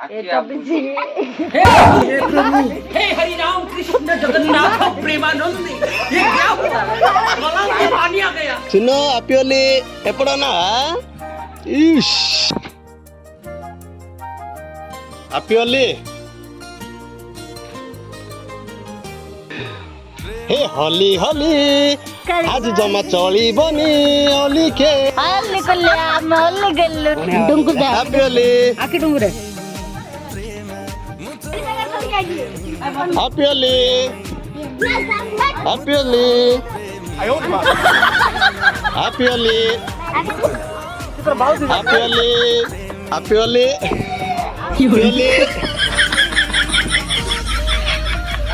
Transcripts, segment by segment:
ये तो बिजी हे प्रभु, हे हरि राम कृष्ण जगन्नाथ प्रेमानंद, ये क्या हुआ? गलाव में पानी आ गया। सुनो अपियोली एपड़ा ना इश अपियोली हे होली होली आज जमा चलिबनी ओली के हल्ली कल्ले आम हल्ली गल्लू डुंगु दे अपियोली आके डूंगरे। अपियोली अपियोली अपियोली अपियोली अपियोली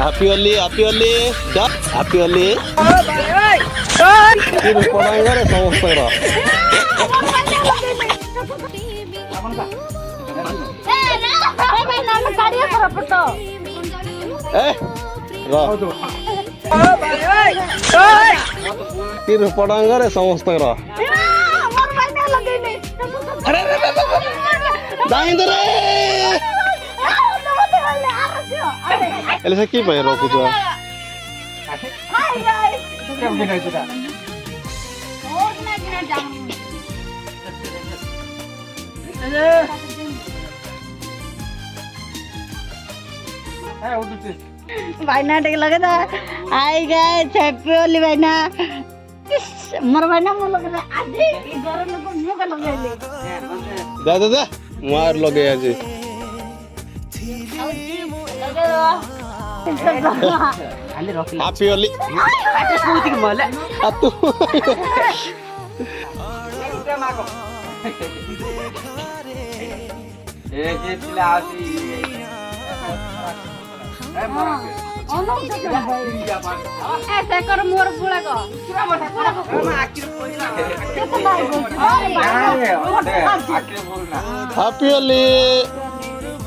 अपियोली अपियोली अपियोली अपियोली तीन पड़ांगे समस्त तीन पड़ांगे समस्त एले से की भाई रोकु तो भाईना टेक लगे था आई गए हैप्पी होली भाईना मोर भाईना मो लगे था आधी ई घर में को मुंह का लगे ले दे मार लगे आज अपियोली आटे पूती के मले। अतु ए जे चिला आसी। ऐसे कर मोर बुला को आके बोलना। अपियोली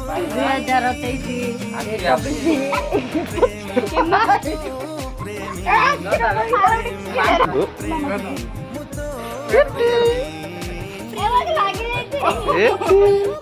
2023